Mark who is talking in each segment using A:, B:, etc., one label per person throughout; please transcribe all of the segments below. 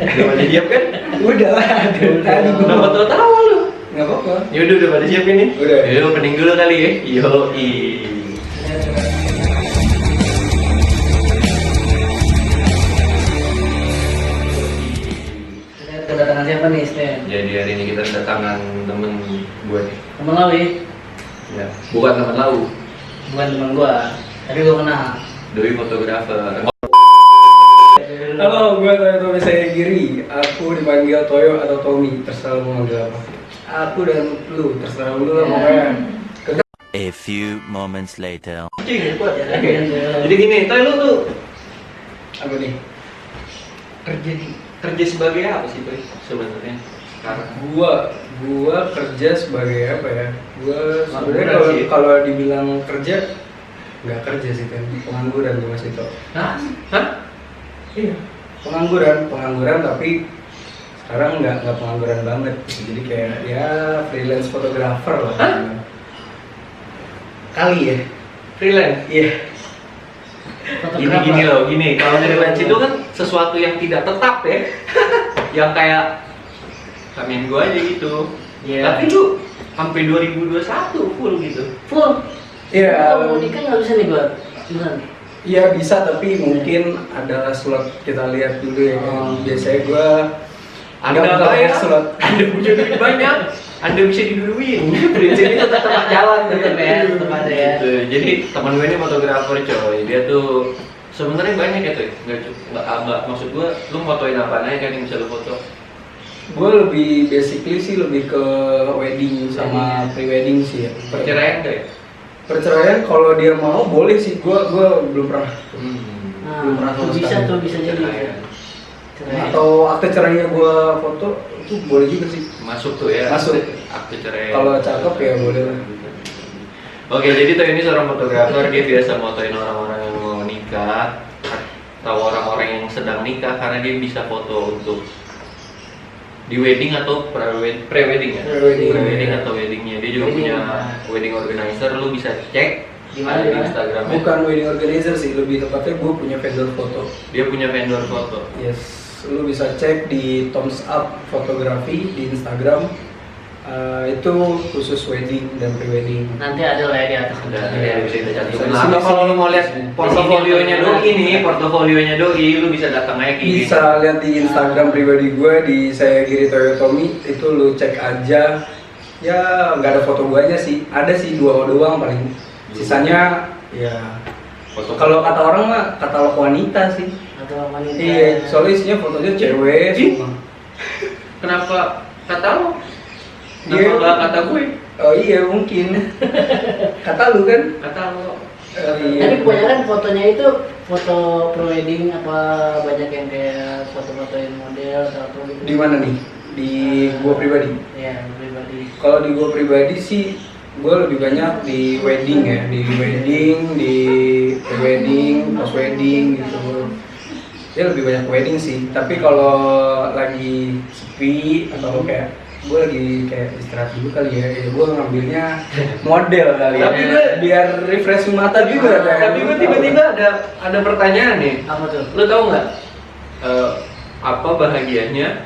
A: Udah pada siap kan?
B: Udah lah, tadi gua.
A: Kenapa tawa lu?
B: Nggak apa-apa.
A: Yaudah udah pada siap ini?
B: Udah.
A: Yaudah opening dulu kali ya. Yoi.
C: Kedatangan siapa nih, Sten?
A: Jadi hari ini kita kedatangan temen gue nih.
C: Temen lau ya?
A: Ya, bukan temen lau.
C: Bukan temen gua, tapi gua kenal.
A: Doi fotografer.
B: Halo, gue Tommy saya Giri. Aku dipanggil Toyo atau Tommy, terserah lu mau manggil apa. Aku dan lu, terserah lu lah pokoknya.
D: A few moments later.
A: Jadi gini, Toy lu tuh
B: Apa nih?
A: kerja sebagai apa sih Toy sebenarnya sekarang?
B: Gua kerja sebagai apa ya? Gua sebenarnya
A: Pengangguran sih.
B: kalau dibilang kerja nggak kerja sih kan, pengangguran tuh Mas Ito.
A: Hah?
B: Iya, pengangguran tapi sekarang nggak pengangguran banget. Jadi kayak ya freelance fotografer lah.
A: Hah?
B: Kali ya.
A: Freelance?
B: Iya.
A: Gini loh, gini. Kalau freelance itu kan sesuatu yang tidak tetap ya. Yang kayak kamian gua aja gitu.
C: Iya.
A: Tapi lu sampai 2021 full gitu.
C: Full.
B: Iya.
C: Kalau nikah nggak bisa nih gua. Beneran.
B: Iya bisa, tapi mungkin adalah slot kita lihat dulu ya kan. Biasanya gua
A: Anda
B: nggak
A: kaya,
B: slot.
A: Anda punya duit banyak, Anda bisa diduduin. Prinsip itu tetap jalan
C: Tetep ya, tetep ada ya.
A: Gitu. Jadi teman gue ini fotografer coy, dia tuh sebenarnya banyak ya tuh, nggak maksud gue, lu fotoin apa aja kan yang bisa lu foto?
B: Gue lebih basically sih lebih ke wedding sama pre-wedding sih ya.
A: Perceraian nggak ya?
B: Perceraian kalau dia mau boleh sih, gue belum pernah. Belum pernah
C: Nah,
B: sama
C: bisa
B: sekali.
C: tuh bisa jadi.
A: Perceraian.
C: Cerai.
B: Atau akte cerainya gue foto itu boleh juga sih.
A: Masuk tuh ya.
B: Masuk.
A: Akte cerai.
B: Kalau cakep ya boleh lah.
A: Oke, jadi tuh ini seorang fotografer, dia biasa motoin orang-orang yang mau nikah atau orang-orang yang sedang nikah karena dia bisa foto untuk di wedding atau pre-wedding ya?
B: Pre-wedding.
A: Atau weddingnya. Dia juga
C: Wedding.
A: punya wedding organizer, lu bisa cek
C: Di mana,
A: ada
C: di
A: di
C: mana?
A: Instagramnya.
B: Bukan wedding organizer sih, lebih tepatnya gue punya vendor foto.
A: Dia punya vendor foto.
B: Yes, lu bisa cek di Thumbs Up Fotografi di Instagram. Itu khusus wedding dan pre-wedding.
C: Nanti ada lah ya di atas.
A: Ada yang bisa kita cari.
B: Bisa di
A: Nah,
B: sini
A: atau kalau
B: sih.
A: lu mau lihat portofolionya
C: Di sini.
A: Doi nih, portofolionya Doi, lu bisa datang aja ke IG.
B: Bisa lihat di Instagram pribadi gue di saya Giri Toyo Tommy, itu lu cek aja. Ya nggak ada foto guanya sih, ada sih 2 doang paling. Sisanya ya
A: Foto
B: kalau kata orang mah katalog wanita sih.
C: Atau wanita.
B: Iya, soalnya isinya fotonya cewek
A: Ih.
B: semua.
A: Kenapa kata lu?
B: Iya.
A: Kenapa nggak kata gue?
B: Oh iya mungkin. Kata lu kan?
A: Kata lu.
B: Iya.
C: Tapi kebanyakan fotonya itu foto pre-wedding apa banyak yang kayak foto-fotoin model atau apa gitu.
B: Di mana nih? Di gua pribadi.
C: Iya, pribadi.
B: Kalau di gua pribadi sih gua lebih banyak di wedding ya, di wedding, di pre-wedding, post wedding gitu. Ya lebih banyak wedding sih. Tapi kalau lagi sepi atau kayak gue lagi kayak istirahat dulu kali ya gue ngambilnya model kali ya.
A: Tapi gue-
B: biar refresh mata juga kan.
A: Tapi gue tiba-tiba ada pertanyaan nih.
C: Apa tuh?
A: Lu tahu nggak apa bahagianya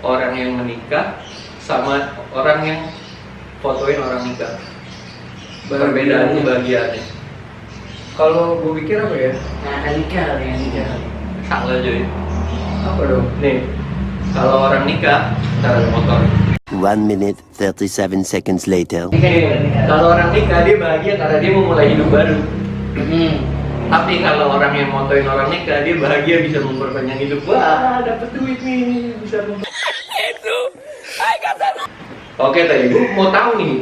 A: orang yang menikah sama orang yang fotoin orang nikah? Perbedaan kebahagiaannya.
B: Kalau gue pikir apa ya?
C: Nah, akan nikah kali ya nikah.
A: Salah Joy.
B: Apa dong?
A: Nih, kalau orang nikah taruh motor.
D: 1 minute 37 seconds later.
C: Nikah.
A: Kalau orang nikah dia bahagia karena dia memulai hidup baru. Tapi kalau orang yang motoin orang nikah dia bahagia bisa memperpanjang hidup. Wah, dapat duit nih, bisa Oke tadi gue mau tahu nih,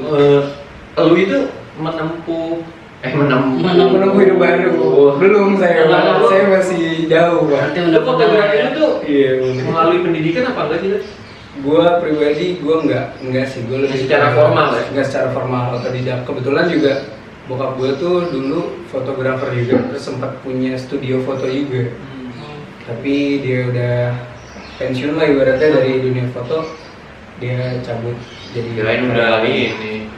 A: lu itu menempuh
B: Menempuh hidup baru. Belum saya,
A: Belum.
B: saya masih jauh
C: Berarti
B: Pak.
A: Lu fotografi lu tuh
B: Iya.
A: melalui pendidikan apa enggak sih? Lu?
B: Gue pribadi gue enggak sih, gue lebih
A: Secara formal ya?
B: Enggak secara formal, otodidak. Kebetulan juga bokap gue tuh dulu fotografer juga, terus sempat punya studio foto juga. Tapi dia udah pensiun lah ibaratnya dari dunia foto, dia cabut jadi
A: Kirain udah ini.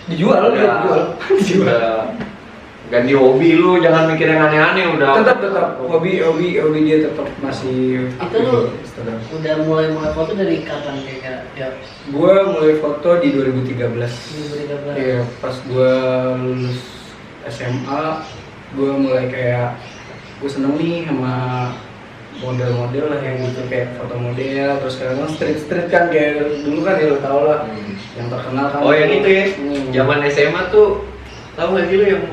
B: dijual.
A: Udah ganti hobi lu, jangan mikir yang aneh-aneh udah.
B: Tetap hobi dia tetap masih
C: Itu
B: aktif
C: lu
B: di Instagram.
C: udah mulai foto dari kapan kira-kira? Ya,
B: Gue mulai foto di 2013.
C: 2013.
B: Iya, pas gue lulus SMA, gue mulai kayak gue seneng nih sama model-model lah yang gitu, kayak foto model, terus kadang street kan kayak dulu kan ya lo tau lah, yang terkenal kan.
A: Oh yang itu ya,
B: Hmm.
A: zaman SMA tuh tahu nggak sih lu yang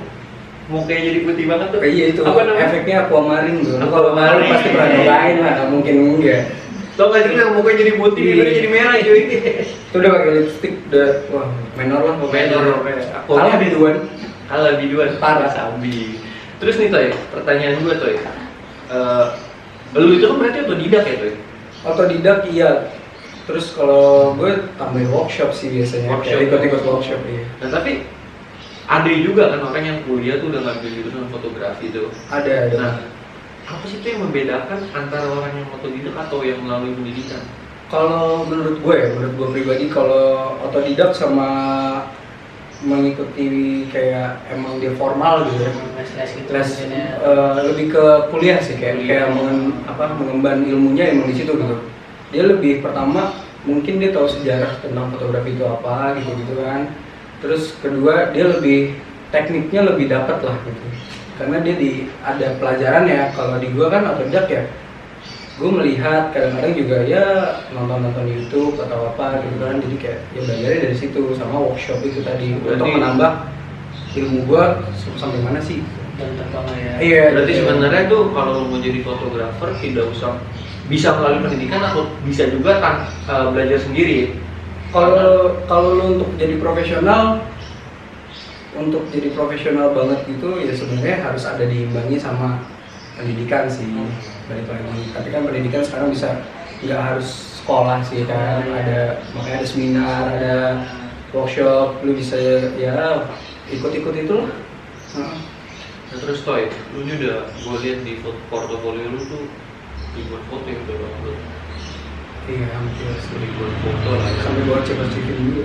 A: mukanya jadi putih banget tuh?
B: Iya itu,
A: Apa namanya?
B: efeknya aquamarine tuh. Lu kalau
A: Aquamarine.
B: malu pasti pernah nyobain lah, nggak mungkin enggak.
A: Tau nggak sih lu yang mukanya jadi putih,
B: Iya.
A: itu jadi merah cuy.
B: Itu udah pakai lipstick, udah wah menor lah pokoknya. Kalah biduan.
A: Kalah biduan.
B: Parah.
A: Sabi. Terus nih Toy, pertanyaan gue Toy. Lu itu kan berarti otodidak ya Toy?
B: Otodidak iya. Terus kalau gue tambahin workshop sih biasanya,
A: Workshop.
B: kayak ikut-ikut workshop iya.
A: Nah tapi ada juga kan orang yang kuliah tuh udah ngambil jurusan fotografi tuh.
B: Ada.
A: Nah, apa sih itu yang membedakan antara orang yang otodidak atau yang melalui pendidikan?
B: Kalau menurut gue pribadi, kalau otodidak sama mengikuti kayak emang dia formal gitu ya,
C: Les gitu
B: les
C: mungkin ya.
B: lebih ke kuliah sih, kayak mengemban ilmunya emang di situ gitu. Dia lebih pertama mungkin dia tahu sejarah tentang fotografi itu apa gitu kan. Terus kedua dia lebih tekniknya lebih dapat lah gitu, karena dia ada pelajaran ya. Kalau di gua kan otodidak ya, gue melihat kadang-kadang juga ya nonton YouTube atau apa gitu kan, jadi kayak ya belajarnya dari situ sama workshop itu tadi.
A: Berarti-
B: untuk menambah ilmu gua sampai mana sih.
C: Dan terkenal ya.
B: Iya,
A: Berarti
B: iya.
A: sebenarnya tuh kalau lu mau jadi fotografer tidak usah bisa melalui pendidikan atau bisa juga belajar sendiri.
B: Kalau lu untuk jadi profesional banget gitu ya sebenarnya harus ada diimbangi sama pendidikan sih, balik lagi. Tapi kan pendidikan sekarang bisa nggak harus sekolah sih kan, makanya ada seminar, ada workshop, lu bisa ya ikut-ikut itulah. Heeh.
A: Nah, terus Toy, lu ini udah gue lihat di portofolio lu tuh ribuan foto yang udah upload.
B: Iya, hampir sih.
A: Ribuan foto lah ya.
B: Sampai bawa cepet-cepet dulu.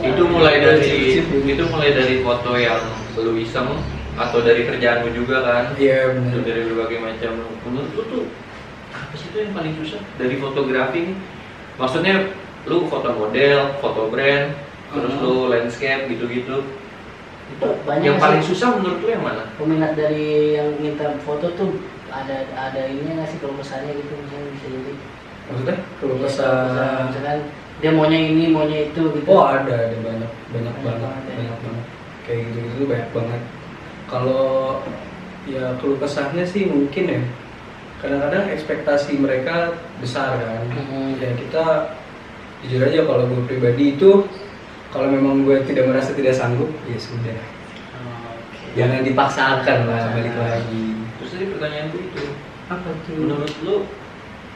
A: Itu mulai dari foto yang lu iseng atau dari kerjaan lu juga kan?
B: Iya
A: Itu
B: benar.
A: dari berbagai macam. Menurut lu tuh apa sih tuh yang paling susah dari fotografi nih? Maksudnya lu foto model, foto brand, terus lu landscape gitu-gitu. Itu
C: Banyak
A: yang
C: sih.
A: paling susah menurut lu yang mana?
C: Peminat dari yang minta foto tuh ada ini nggak sih, kalau pesannya gitu misalnya bisa jadi.
B: Maksudnya kalau
C: Ya,
B: pesan,
C: misalkan dia maunya ini maunya itu gitu.
B: oh ada banyak banget kayak gitu banyak banget. Kalau ya keluh kesahnya sih mungkin ya kadang-kadang ekspektasi mereka besar kan. Ya kita jujur aja, kalau gue pribadi itu kalau memang gue tidak merasa tidak sanggup ya sudah, jangan dipaksakan lah, balik lagi.
A: Terus tadi pertanyaanku itu,
B: Apa tuh
A: menurut lu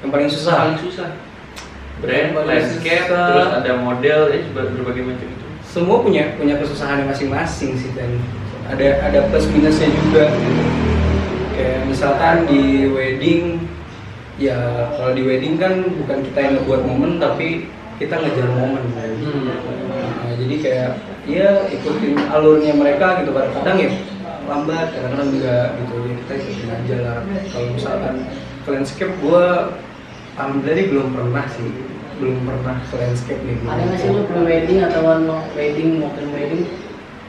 B: yang paling susah?
A: paling susah? Brand,
B: Yang paling
A: landscape,
B: susah.
A: terus ada model, ya berbagai macam itu.
B: Semua punya kesusahannya masing-masing sih, dan ada plus minusnya juga. Kayak misalkan di wedding, ya kalau di wedding kan bukan kita yang ngebuat momen tapi kita ngejar momen kan. Nah, jadi kayak ya ikutin alurnya mereka gitu, kadang-kadang ya lambat, kadang-kadang enggak gitu, ya kita ikutin aja lah. Kalau misalkan ke landscape, gua alhamdulillah ini belum pernah ke landscape nih.
C: Ada nggak sih lu pre-wedding atau wedding maupun wedding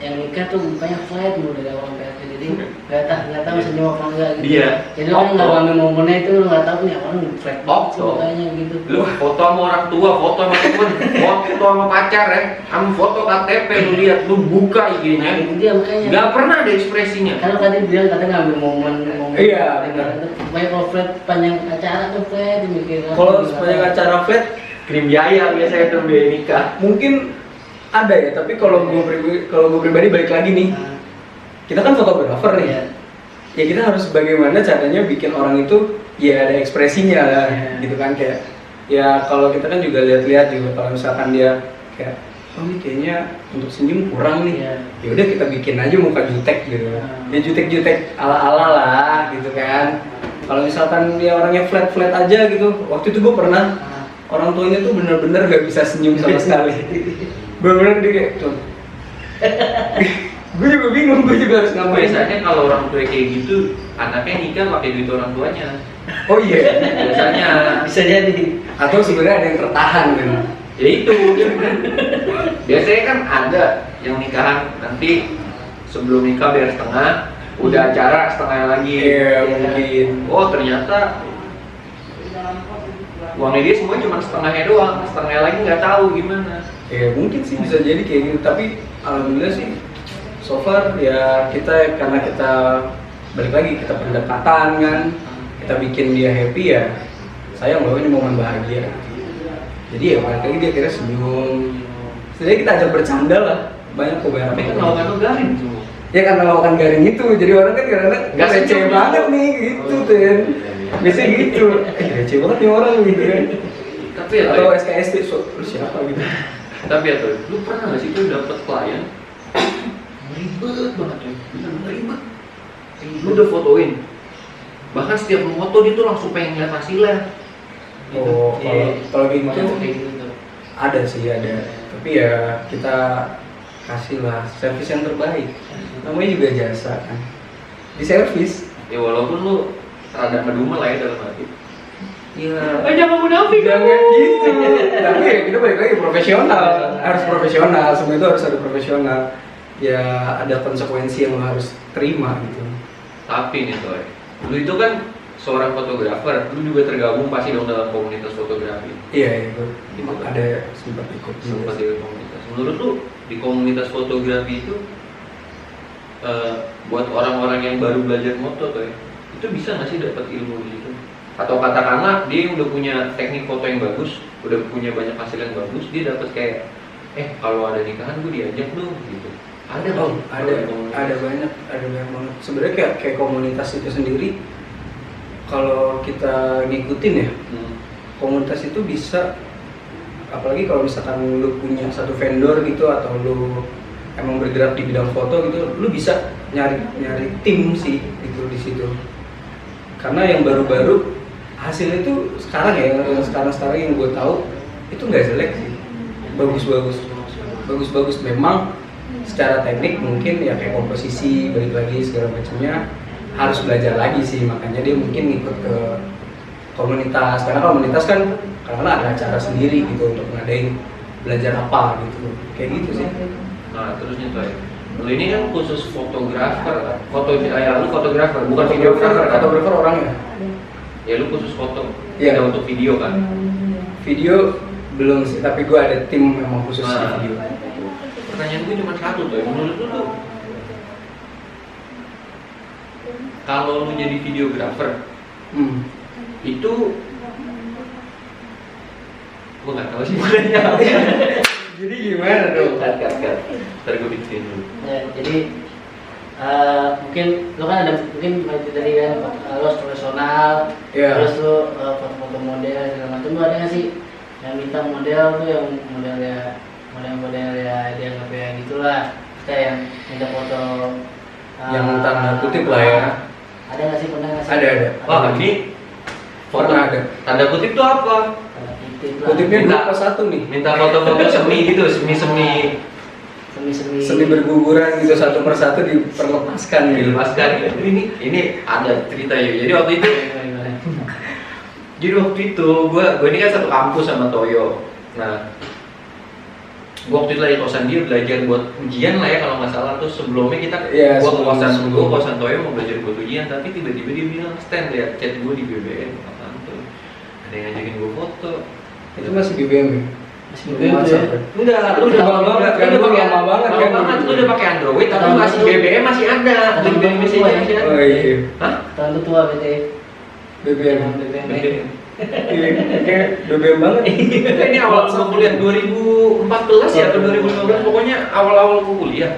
C: yang nikah tuh mukanya flat mulu dari awal sampai akhir, jadi nggak tahu senyum apa enggak gitu.
A: Iya.
C: Jadi orang nggak ngambil momennya itu, lu nggak tahu nih orang flat banget sih
A: Oh.
C: mukanya gitu.
A: Lu foto sama orang tua, foto sama temen, foto sama pacar ya, sama foto KTP lu lihat, lu buka
C: Nah,
A: IG-nya,
C: itu dia makanya.
A: nggak pernah ada ekspresinya.
C: Kalau tadi bilang katanya ngambil momen.
B: Iya, benar.
C: Pokoknya kalau flat panjang acara tuh flat mikir.
B: Kalau sepanjang acara flat
A: Krim biaya biasanya tuh biaya nikah.
B: mungkin ada ya, tapi kalau gue pribadi balik lagi nih, kita kan fotografer nih.
C: Iya.
B: Ya kita harus bagaimana caranya bikin orang itu ya ada ekspresinya lah,
C: Iya.
B: gitu kan. Kayak ya kalau kita kan juga lihat-lihat juga, kalau misalkan dia kayak oh ini kayaknya untuk senyum kurang nih,
C: Iya.
B: ya udah kita bikin aja muka jutek gitu. Ya jutek-jutek ala-ala lah gitu kan. Kalau misalkan dia orangnya flat-flat aja gitu, waktu itu gue pernah orang tuanya tuh bener-bener gak bisa senyum sama sekali. Bener-bener dia kayak tuh Gue juga bingung, gue juga harus ngapain.
A: Biasanya kalau orang tua kayak gitu, anaknya nikah pakai duit orang tuanya.
B: Oh iya.
A: Biasanya.
C: Bisa jadi.
B: Atau sebenarnya ada yang tertahan kan.
A: Ya itu. Biasanya kan ada yang nikahan nanti sebelum nikah bayar setengah, udah acara setengah lagi.
B: Iya, mungkin.
A: Oh ternyata uangnya dia semuanya cuma setengahnya doang, setengahnya lagi nggak tahu gimana.
B: Ya mungkin sih bisa jadi kayak gitu, tapi alhamdulillah sih so far ya karena kita balik lagi kita pendekatan kan, kita bikin dia happy ya, sayang loh ini momen bahagia. Jadi ya balik lagi dia kira senyum. Sebenarnya kita ajak bercanda lah, banyak kok banyak.
A: Tapi kan lawakan lu garing semua.
B: Ya karena lawakan garing itu, jadi orang kan kadang-kadang
A: Nggak
B: receh
A: senyum
B: banget
A: gitu.
B: nih gitu kan. Biasanya gitu, receh banget nih orang gitu kan.
A: Tapi ya
B: Atau
A: Toy,
B: SKSD, lu siapa gitu.
A: tapi ya Toy, lu pernah nggak sih tuh dapet klien ribet banget Toy, bener ribet. Lu udah fotoin, bahkan setiap lu foto dia tuh langsung pengen lihat hasilnya.
B: Oh, kalau gitu
C: Banyak kayak gitu tuh.
B: ada sih ada, tapi ya kita kasih lah servis yang terbaik. Namanya juga jasa kan, di servis.
A: Ya walaupun lu rada medumel lah ya dalam hati.
B: Ya,
A: Jangan munafik
B: jangan gitu. Tapi ya kita balik lagi profesional, harus profesional. Semua itu harus ada profesional. Ya ada konsekuensi yang lo harus terima gitu.
A: Tapi nih Toy, lu itu kan seorang fotografer, lu juga tergabung pasti dong dalam komunitas fotografi.
B: Iya itu,
A: Gitu kan?
B: ada sempat ikut.
A: Sempat di komunitas. Menurut lu di komunitas fotografi itu buat orang-orang yang baru belajar moto Toy, itu bisa nggak sih dapat ilmu di situ? Atau katakanlah dia udah punya teknik foto yang bagus, udah punya banyak hasil yang bagus, dia dapat kayak kalau ada nikahan gue diajak dong gitu. Ada nggak
B: Oh,
A: sih?
B: ada banyak banget. Sebenarnya kayak komunitas itu sendiri, kalau kita ngikutin ya, komunitas itu bisa, apalagi kalau misalkan lu punya satu vendor gitu atau lu emang bergerak di bidang foto gitu, lu bisa nyari tim sih gitu di situ. Karena yang baru-baru hasilnya itu sekarang ya, yang sekarang yang gue tahu itu nggak jelek sih, bagus memang secara teknik mungkin ya kayak komposisi balik lagi segala macamnya harus belajar lagi sih, makanya dia mungkin ikut ke komunitas, karena komunitas kan karena ada acara sendiri gitu untuk ngadain belajar apa gitu, kayak gitu sih.
A: Nah terusnya Toy, lu ini kan khusus fotografer kan? Lu fotografer, bukan videografer kan?
B: Fotografer orangnya.
A: Ya lu khusus foto,
B: Iya.
A: tidak untuk video kan?
B: Video belum sih, tapi gue ada tim memang khusus di
A: Nah.
B: video.
A: Pertanyaan gue cuma satu Toy, menurut lu tuh kalau lu jadi videografer itu gue nggak tahu sih makanya apa.
B: Jadi gimana dong?
A: Cut. Ntar gue bikin dulu.
C: Ya, jadi mungkin lo kan ada mungkin tadi kan lo harus profesional,
B: Iya.
C: terus lo foto-foto model segala macam. Lo ada nggak sih yang minta model tuh yang model ya dia nggak kayak gitulah, kita yang minta foto
B: Yang tanda kutip lah ya.
C: Ada nggak sih, pernah nggak sih?
B: Ada.
A: Wah ini foto
B: Pernah ada.
A: tanda kutip tuh apa?
C: Tanda kutip lah.
B: Kutipnya
A: Minta.
B: 2 plus 1 nih.
A: Minta foto-foto semi gitu, semi
B: Seni berguguran gitu satu persatu diperlepaskan gitu.
A: dilepaskan. Ini ada cerita ya. Jadi waktu itu gue ini kan satu kampus sama Toyo. Nah, gue waktu itu lagi kosan dia belajar buat ujian lah ya kalau nggak salah tuh sebelumnya kita
B: Iya,
A: gue
B: sebelum.
A: kosan Toyo mau belajar buat ujian tapi tiba-tiba dia bilang Stan lihat chat gue di BBM apaan tuh ada yang ngajakin gue foto.
B: Itu masih BBM ya?
C: Masih BBM tuh ya?
A: Udah, lu udah
B: Lama banget kan,
A: lu udah pakai
B: lama banget kan.
A: lu udah pakai Android tapi
C: Tahun
A: masih
C: itu.
A: BBM masih ada.
C: Tahun
A: BBM masih
C: itu ya.
A: ada.
B: Oh iya.
A: Hah?
C: Tahun itu tua BT.
B: BBM.
A: BBM.
B: Iya, kayak BBM banget.
A: Ini awal gue kuliah 2014 ya atau 2015 pokoknya awal-awal gue kuliah.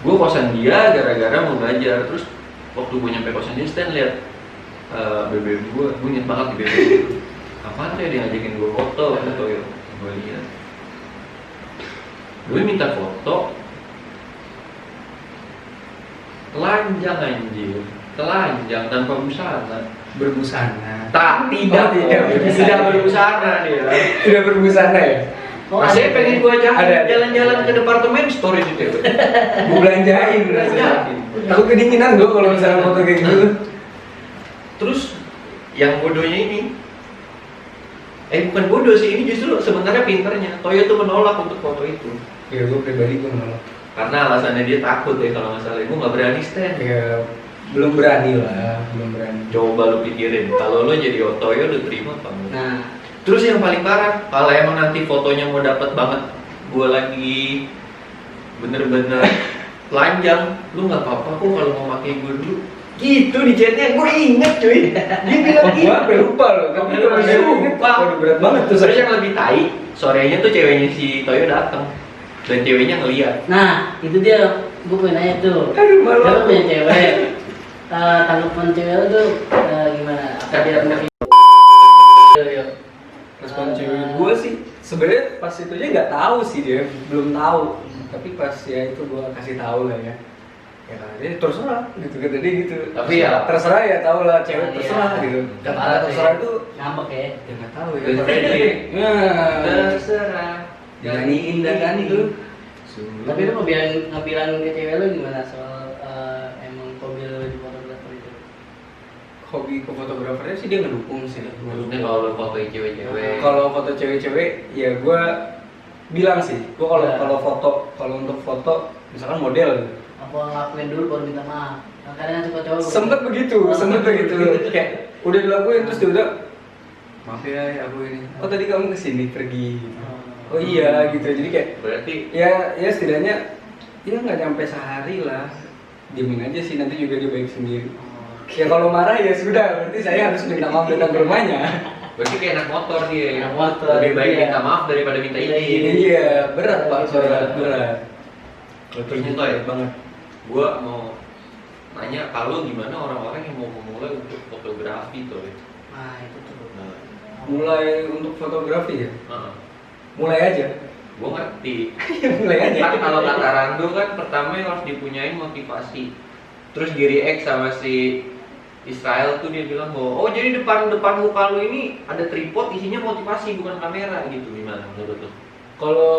A: Gue kosan dia gara-gara mau belajar terus waktu gue nyampe kosan dia Stan lihat BBM gue inget banget di BBM itu. Apaan tuh ya dia ngajakin gue foto ya. Gue lihat. Gue minta foto telanjang anjir, telanjang tanpa busana.
B: Berbusana.
A: Tidak
B: Oh, tidak.
A: tidak berbusana dia.
B: Tidak berbusana ya?
C: Oh,
A: Rasanya
C: ada.
A: pengen gue ajak
B: Ada.
A: jalan-jalan ke departemen store itu cewek.
B: Gue belanjain rasanya. Aku kedinginan gue kalau misalnya foto kayak gitu.
A: Terus yang bodohnya ini, bukan bodoh sih, ini justru sebenarnya pinternya. Toyo tuh menolak untuk foto itu.
B: Ya gue pribadi gue nolak.
A: Karena alasannya dia takut ya kalau nggak salah. Gue nggak berani stand.
B: Ya belum berani lah, belum berani.
A: Coba lu pikirin, kalau lo jadi Toyo lu terima apa enggak?
C: Nah,
A: Terus yang paling parah, kalau emang nanti fotonya mau dapet banget, gue lagi bener-bener telanjang, lu nggak apa-apa kok kalau mau pakai gue dulu. Gitu di chatnya, gue inget cuy. Dia bilang
B: Gue sampai lupa loh, tapi gue masih inget. Waduh, berat banget tuh.
A: Terus yang lebih tai, sorenya tuh ceweknya si Toyo dateng dan ceweknya ngeliat.
C: nah itu dia, gue pengen nanya tuh.
B: Aduh, malu
C: Dia
B: aku.
C: punya cewek. Tanggapan cewek lu tuh gimana? Apa dia punya video?
B: Respon cewek gue sih sebenarnya pas itu aja nggak tahu sih, dia belum tahu, tapi pas ya itu gue kasih tahu lah ya dia terserah gitu kata dia gitu.
A: Tapi ya
B: terserah ya, tahu lah cewek
C: Iya.
B: terserah gitu.
C: Gak
B: Kata terserah itu
C: ngambek ya.
B: ya nggak tahu ya.
A: Dan friendly.
B: Nah,
A: Terserah.
B: dinyanyiin dah kan itu.
C: Tapi lu ngebilang ke cewek lu gimana soal emang hobi lu di fotografer itu?
B: Hobi ke fotografernya sih dia ngedukung sih.
A: Maksudnya kalau lo fotoin cewek-cewek.
B: Kalau foto cewek-cewek ya gue bilang sih, gue
C: Ya.
B: kalau untuk foto misalkan model gitu.
C: Apa ngelakuin dulu baru minta maaf? Nah, kadang kan suka cowok
B: Sempet begitu kayak udah dilakuin terus dia udah maaf ya aku ini. Oh tadi kamu kesini pergi. Oh iya gitu, jadi kayak
A: Berarti
B: ya setidaknya ya nggak nyampe sehari lah, diemin aja sih, nanti juga dia baik sendiri. Ya kalau marah ya sudah, berarti saya harus minta maaf datang ke rumahnya.
A: berarti kayak anak motor dia.
C: Anak motor,
A: Lebih baik
C: iya.
A: minta maaf daripada minta izin.
B: Iya berat pak, berat.
A: Terus Muto ya banget. Gua mau nanya kalau gimana orang-orang yang mau memulai untuk fotografi tuh.
C: Nah itu tuh.
A: Nah,
B: Mulai untuk fotografi ya,
A: heeh.
B: mulai aja.
A: Gua ngerti.
B: Mulai aja.
A: Kan kalau kata Rando kan pertama yang harus dipunyain motivasi. Terus di react sama si Israel tuh dia bilang bahwa oh jadi depan muka lu ini ada tripod isinya motivasi bukan kamera gitu, gimana menurut lu?
B: Kalau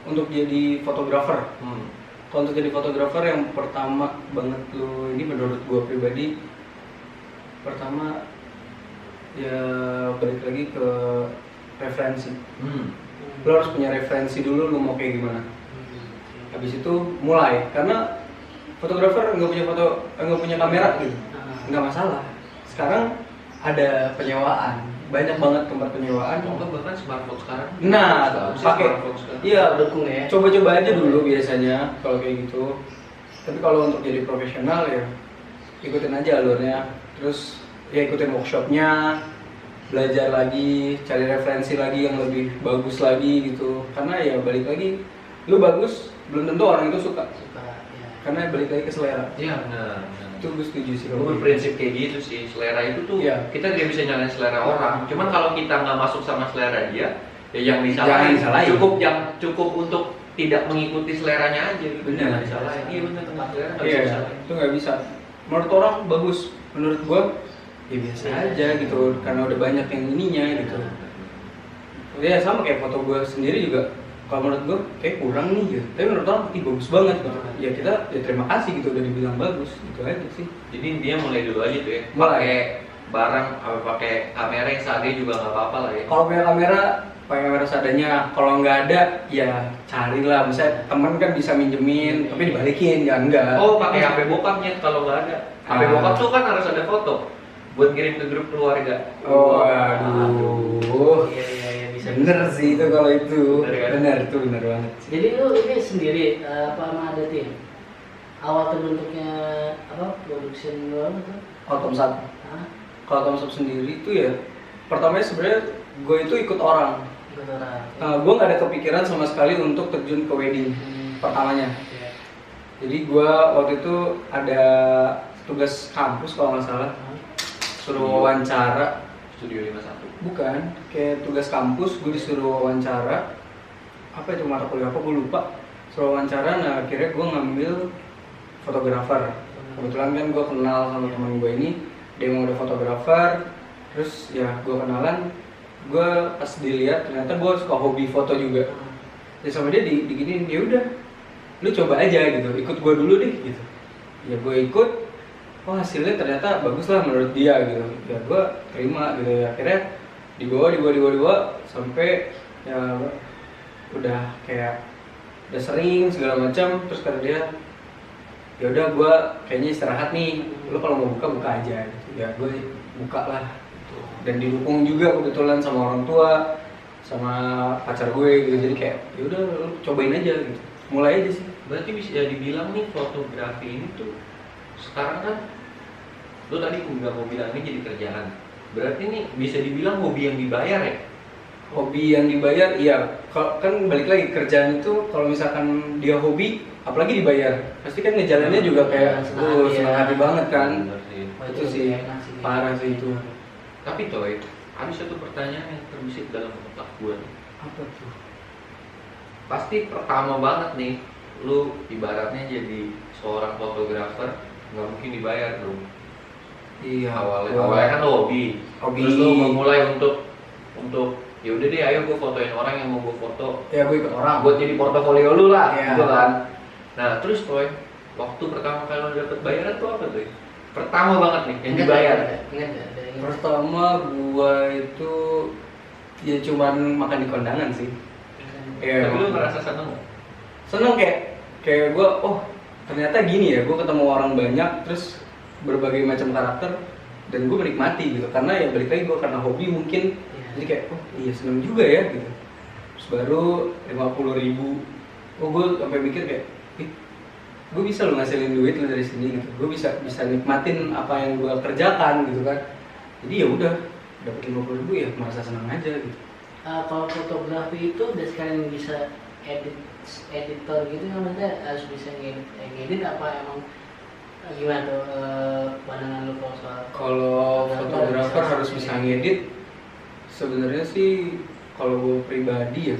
B: untuk jadi fotografer,
A: Hmm.
B: kalau untuk jadi fotografer yang pertama banget lo ini menurut gua pribadi, pertama ya balik lagi ke referensi.
A: Hmm.
B: Lo harus punya referensi dulu lo mau kayak gimana. Habis itu mulai, karena fotografer nggak punya kamera gitu, nggak masalah. Sekarang ada penyewaan, banyak banget tempat penyewaan.
A: Contoh bahkan smartphone sekarang.
B: Nah, pakai
A: smartphone sekarang.
B: iya,
C: Dukung ya.
B: coba-coba aja dulu biasanya kalau kayak gitu. Tapi kalau untuk jadi profesional ya ikutin aja alurnya, terus ya ikutin workshopnya, belajar lagi, cari referensi lagi yang lebih bagus lagi gitu. Karena ya balik lagi, lu bagus belum tentu orang itu suka,
C: Suka ya.
B: karena balik lagi ke selera.
A: Iya benar.
B: Itu gue setuju sih.
A: Gue berprinsip kayak gitu sih, selera itu tuh
B: Iya.
A: kita tidak bisa nyalain selera orang. Cuman kalau kita nggak masuk sama selera dia, ya yang
B: Jangan
A: disalahin.
B: disalahin.
A: Cukup untuk tidak mengikuti seleranya aja. Gitu.
B: Benar.
A: Jangan disalahin. Iya benar, tempat selera nggak bisa
B: Iya,
A: disalahin.
B: itu nggak bisa. Menurut orang bagus, menurut gua ya biasa aja gitu, karena udah banyak yang ininya gitu. Ya sama kayak foto gua sendiri juga, kalau menurut gua kayak kurang nih gitu. Tapi menurut orang ih bagus banget gitu. Ya kita ya terima kasih gitu udah dibilang bagus, gitu aja sih.
A: Jadi dia mulai dulu aja tuh ya.
B: Mulai.
A: Pakai barang, apa pakai kamera yang seadanya juga nggak apa-apa lah ya.
B: Kalau punya kamera, pakai kamera seadanya. Kalau nggak ada, ya carilah. Misalnya temen kan bisa minjemin, tapi dibalikin, ya enggak.
A: Oh pakai HP bokapnya kalau nggak ada. HP
B: Ah.
A: bokap tuh kan harus ada foto buat kirim ke grup keluarga.
B: Oh, aduh.
C: Iya bisa.
B: Bener sih itu kalau itu.
A: Bener kan?
B: Bener, itu bener banget.
C: Jadi lu ini sendiri apa sama ada tim? Awal terbentuknya apa production lu apa tuh?
B: Kalau Tomsat,
C: Hah?
B: kalau Tomsat sendiri itu ya, pertamanya sebenarnya gue itu ikut orang.
C: Ikut orang.
B: Gue nggak ada kepikiran sama sekali untuk terjun ke wedding pertamanya.
C: Iya.
B: Jadi gue waktu itu ada tugas kampus kalau nggak salah, suruh wawancara.
A: Studio 51.
B: Bukan, kayak tugas kampus gue disuruh wawancara. Apa itu mata kuliah apa gue lupa. Suruh wawancara, nah akhirnya gue ngambil fotografer. Kebetulan kan gue kenal sama teman gue ini, dia emang udah fotografer. Terus ya gue kenalan, gue pas dilihat ternyata gue suka hobi foto juga. Ya sama dia diginiin, ya udah lu coba aja gitu, ikut gue dulu deh gitu. Ya gue ikut, wah hasilnya ternyata bagus lah menurut dia gitu. Ya gue terima gitu ya. Akhirnya dibawa sampai ya udah kayak udah sering segala macam. Terus kata dia, ya udah gue kayaknya istirahat nih, lu kalau mau buka aja gitu. Ya gue buka lah gitu. Dan didukung juga kebetulan sama orang tua, sama pacar gue gitu. Jadi kayak ya udah lu cobain aja gitu, mulai aja sih.
A: Berarti bisa dibilang nih fotografi ini tuh sekarang kan, lu tadi nggak mau bilang ini jadi kerjaan. Berarti ini bisa dibilang hobi yang dibayar ya?
B: Hobi yang dibayar, iya. Kan balik lagi, kerjaan itu kalau misalkan dia hobi, apalagi dibayar, pasti kan ngejalannya juga kayak senang hati banget kan.
A: Bener sih.
B: Itu sih parah sih itu.
A: Tapi coy, ada satu pertanyaan yang terbesit dalam otak gue.
B: Apa tuh?
A: Pasti pertama banget nih, lu ibaratnya jadi seorang fotografer nggak mungkin dibayar dong.
B: Iya,
A: Awalnya kan lo hobi. Terus lu memulai untuk ya udah deh, ayo gue fotoin orang yang mau gue foto.
B: Ya gue ikut orang.
A: Buat jadi portofolio lu lah,
B: Iya.
A: gitu kan. Nah terus coy, waktu pertama kali lo dapet bayaran tuh apa tuh? Pertama banget nih yang dibayar.
C: Ingat ya?
B: Pertama gua itu ya cuman makan di kondangan sih. Iya.
A: Tapi lu ngerasa seneng nggak?
B: Seneng kayak gue, oh ternyata gini ya, gue ketemu orang banyak, terus berbagai macam karakter, dan gue menikmati gitu. Karena ya balik lagi gue karena hobi mungkin, jadi kayak oh iya seneng juga ya gitu. Terus baru 50.000, oh gue sampai mikir kayak, gue bisa lo ngasilin duit lo dari sini gitu. Gue bisa nikmatin apa yang gue kerjakan gitu kan. Jadi ya udah dapat 50.000 ya merasa senang aja gitu.
C: Kalau fotografi itu udah sekalian bisa editor gitu kan, maksudnya harus bisa ngedit apa emang gimana tuh pandangan lu kalau soal?
B: Kalau fotografer harus bisa ngedit, sebenarnya sih kalau gue pribadi ya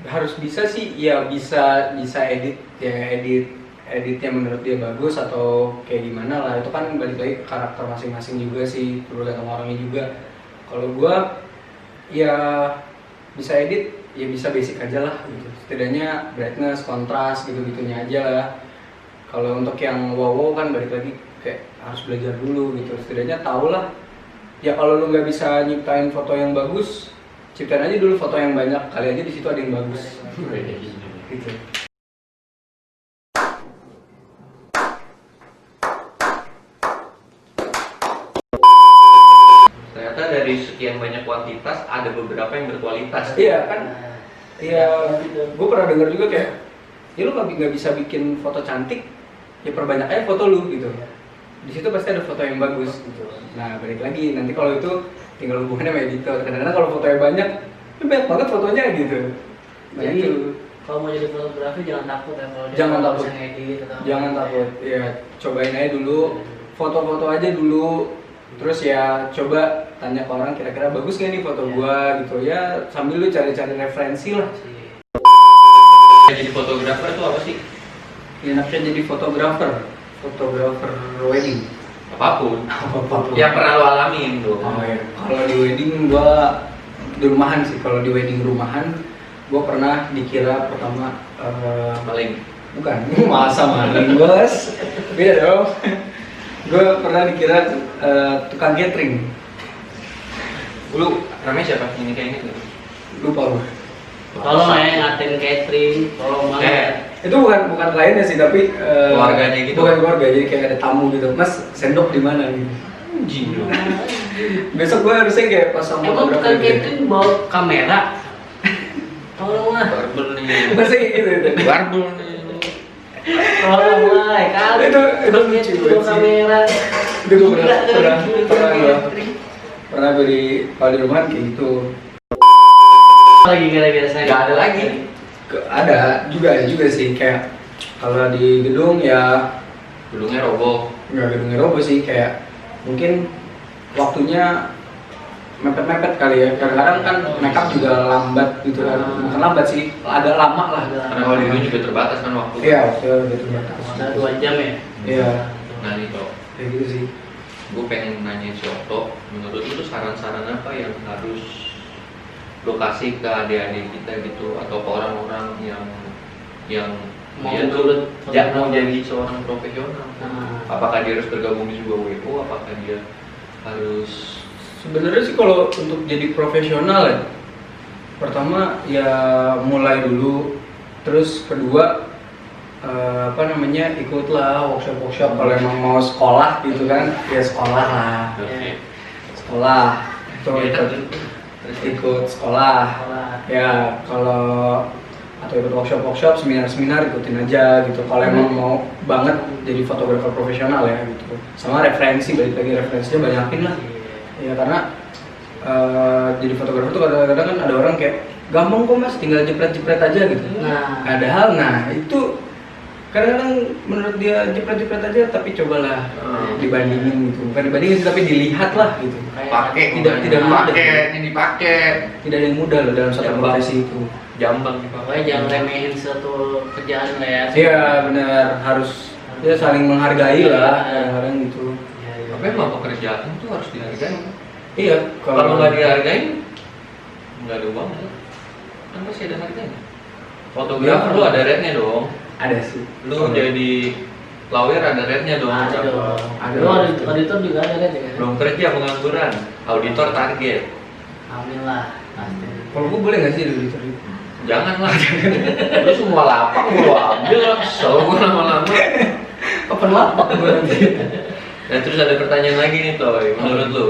B: harus bisa sih, ya bisa edit ya, editnya menurut dia bagus atau kayak gimana lah, itu kan balik lagi ke karakter masing-masing juga sih, tergantung orangnya juga. Kalau gue ya bisa edit ya bisa basic aja lah gitu, setidaknya brightness, kontras gitu-gitunya aja lah. Kalau untuk yang wow kan balik lagi kayak harus belajar dulu gitu, setidaknya tau lah. Ya kalau lu nggak bisa nyiptain foto yang bagus, ciptain aja dulu foto yang banyak, kali aja di situ ada yang bagus. Gitu.
A: Ternyata dari sekian banyak kuantitas ada beberapa yang berkualitas.
B: Iya kan? Iya, gue pernah dengar juga kayak, ya lu nggak bisa bikin foto cantik, ya perbanyak aja foto lu gitu. Di situ pasti ada foto yang bagus gitu. Nah balik lagi, nanti kalau itu tinggal hubungannya sama editor. Kadang-kadang kalau fotonya banyak banget fotonya gitu. Nah,
C: Jadi
B: itu.
C: kalau mau jadi fotografi jangan takut ya, kalau dia
B: Jangan
C: mau
B: takut.
C: bisa ngedit atau
B: Jangan takut, ya cobain aja dulu, foto-foto aja dulu. Terus ya coba tanya ke orang kira-kira bagus nggak nih foto gua gitu ya, sambil lu cari-cari referensi lah.
A: Jadi fotografer itu apa sih?
B: Enaknya jadi fotografer wedding.
A: Apapun.
B: Apapun.
A: Yang pernah lo alamin tuh.
B: Oh ya, kalau di wedding gua di rumahan sih. Kalau di wedding rumahan, gua pernah dikira pertama
A: Paling.
B: bukan masa maling bos, beda dong. Gua pernah dikira tukang catering.
A: Lu namanya siapa? Ini kayak ini tuh.
B: Lupa gua.
C: tolong ya ngatain catering, tolong banget.
B: Itu bukan kliennya sih, tapi
A: Keluarganya gitu.
B: Bukan keluarga, jadi kayak ada tamu gitu. Mas, sendok di mana gitu.
A: Anjing lu.
B: Besok gua harusnya kayak pas sama
C: Emang
B: fotografer
C: tukang
B: gitu.
C: catering bawa kamera? Tolong lah,
A: Barbel nih.
B: Masa kayak gitu itu.
A: Barbel nih.
C: tolong lah, kali
B: Itu
C: tukang
B: lucu
C: catering
B: banget
C: bawa
B: sih.
C: kamera.
B: Itu gua
C: Gila,
B: pernah gua di kalau di rumah kayak gitu.
C: Lagi gara-gara saya.
A: Gak ada lagi.
B: Ada juga sih, kayak kalau di gedung ya
A: Gedungnya roboh.
B: nggak gedungnya roboh sih, kayak mungkin waktunya mepet-mepet kali ya. Kadang-kadang kan makeup juga lambat gitu kan, bukan lambat sih, agak lama lah.
A: Karena kalau di gedung juga terbatas kan waktu.
B: Iya, waktu gitu.
C: Ada 2 jam ya?
B: Iya,
A: Nah itu.
B: kayak gitu sih.
A: gue pengen nanya si Otto, menurut lu tuh saran-saran apa yang harus lo kasih ke adik-adik kita gitu, atau ke orang-orang yang
C: Mau
A: dia
C: turut
A: tuh mau
C: fotografer.
A: jadi seorang profesional?
C: Nah,
A: Apakah dia harus bergabung di sebuah WO? Apakah dia harus
B: Sebenarnya sih kalau untuk jadi profesional ya, pertama ya mulai dulu, terus kedua ikutlah workshop kalau emang mau sekolah gitu kan, ya sekolah lah,
A: Oke.
B: sekolah itu
A: Ya,
B: ikut sekolah
C: sekolah.
B: ya, kalau atau ikut workshop seminar ikutin aja gitu kalau emang mau banget jadi fotografer profesional ya gitu, sama referensi, balik lagi referensinya banyakin lah ya, karena jadi fotografer tuh kadang-kadang kan ada orang kayak gampang kok mas, tinggal jepret aja gitu.
C: Nah.
B: Padahal itu kadang-kadang menurut dia jepret aja, tapi cobalah dibandingin gitu, bukan dibandingin tapi dilihat lah gitu.
A: pakai
B: Tidak mudah.
A: ini dipakai
B: Tidak ada yang mudah loh dalam satu
A: Jambang.
B: profesi itu.
A: jambang
C: Pokoknya jangan remehin suatu kerjaan lah ya.
B: Iya benar, harus ya saling menghargai lah kadang-kadang gitu.
C: Iya, iya.
A: tapi emang pekerjaan tuh harus dihargai.
B: Iya
A: Kalau nggak dihargain, nggak ada uang kan pasti ada harganya. Fotografer lu ada rate-nya dong.
B: ada sih.
A: Lu jadi lawyer ada rate-nya dong.
C: Ada dong.
B: Ada.
C: Lu auditor juga ada kan ya?
A: Belum kerja pengangguran, auditor target.
C: Alhamdulillah. Pasti.
B: Kalau gue boleh nggak sih dulu itu?
A: Janganlah. Lu semua lapak lu ambil lah. Selalu gua lama-lama.
B: Open lapak gue nanti.
A: Dan terus ada pertanyaan lagi nih Toy, menurut lu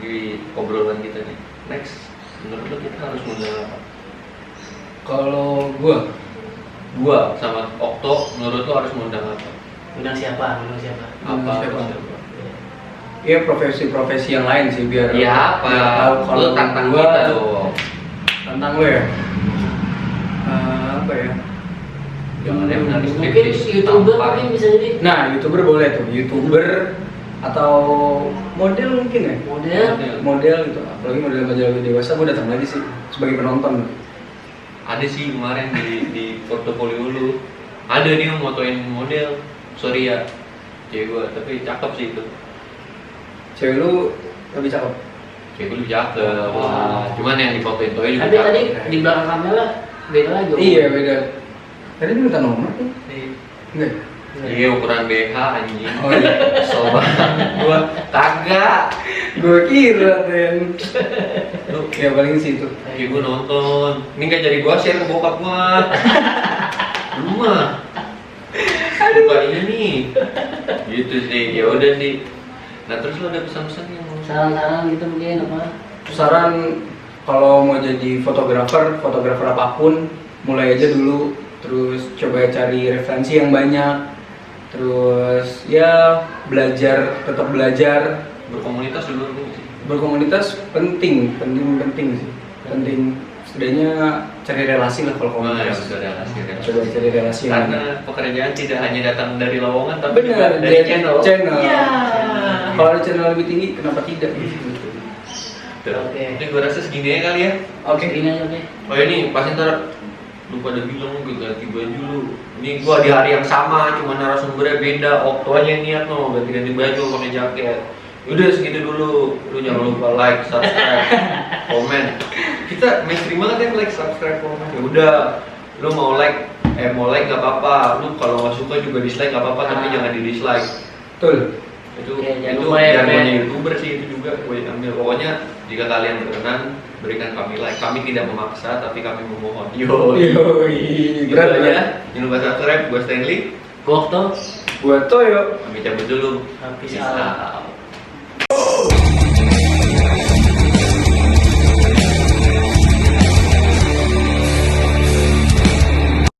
A: di obrolan kita nih, next, menurut lu kita harus ngundang apa?
B: Kalau
A: Gua sama Okto, menurut lu harus ngundang apa?
C: Undang siapa? Undang siapa?
A: Apa?
B: Siapa?
A: Siapa?
B: ya profesi-profesi yang lain sih biar
A: Iya apa?
B: biar tahu kalau
A: Lu tantang
B: gua
A: kita dong.
B: tantang lo ya. Apa ya?
A: Jangan yang harus
C: Mungkin YouTuber mungkin bisa jadi
B: Nah, YouTuber boleh tuh. YouTuber atau model mungkin ya.
C: model.
B: Model gitu. Apalagi model majalah dewasa gue datang lagi sih sebagai penonton.
A: Ada sih kemarin di portofolio lu, ada dia motoin model. Sorry ya, cewek gua, tapi cakep sih itu.
B: Cewek lu lebih cakep.
A: Cewek gua lebih cakep. Wah, cuman yang difotoin Toy juga
C: Tapi
A: cakep.
C: tadi di belakang kamera beda lagi.
B: Iya beda. Tadi dia minta nomor tuh.
A: Iya.
B: Enggak.
A: Iya ukuran BH anjing.
B: Oh iya.
A: Kesel banget gua. Kagak.
B: Gue kira kan.
A: Lu
B: Ya paling sih itu.
A: kayak gua nonton. Ini nggak jadi gua share ke bokap gua. Lu mah. Buka ini. Gitu sih. Ya udah sih. Nah terus lu ada pesan-pesan yang mau
C: Saran-saran gitu mungkin apa?
B: Saran kalau mau jadi fotografer apapun, mulai aja dulu, terus coba cari referensi yang banyak, terus ya tetap belajar.
A: berkomunitas dulu sih.
B: Berkomunitas penting sih, penting. Setidaknya cari relasi lah kalau
A: Wah, ya
B: komunitas.
A: sudah relasi.
B: Coba cari relasi yang
A: Karena pekerjaan tidak hanya datang dari lowongan tapi juga
B: benar
A: dari channel.
B: Iya. Kalau ada channel lebih tinggi, kenapa tidak?
A: Tuh.
C: Oke.
A: Ini gua rasa segini aja kali ya.
B: Oke.
C: Segini aja oke.
A: Oh ini pasti ntar lu pada bilang gue ganti baju lu. Ini gua di hari yang sama, cuma narasumbernya beda. Okto aja yang niat no, ganti baju pakai jaket. Udah segitu dulu. Lu jangan lupa like, subscribe, komen. Kita mainstream banget ya like, subscribe, komen. Ya udah, lu mau like nggak apa-apa. Lu kalau nggak suka juga dislike nggak apa-apa, tapi jangan di dislike.
B: Betul.
A: Itu
C: Oke, jangan
A: itu
C: lupa ya,
A: jargonnya
C: Ben.
A: YouTuber sih itu juga gue ambil. Pokoknya jika kalian berkenan berikan kami like. Kami tidak memaksa tapi kami memohon.
B: Yoi.
A: Gitu
B: Berat
A: aja.
B: ya.
A: Jangan lupa subscribe. Gue Stanley.
C: Gua tuh
B: Buat Toyo.
A: Kami cabut dulu.
C: habis
A: Peace out.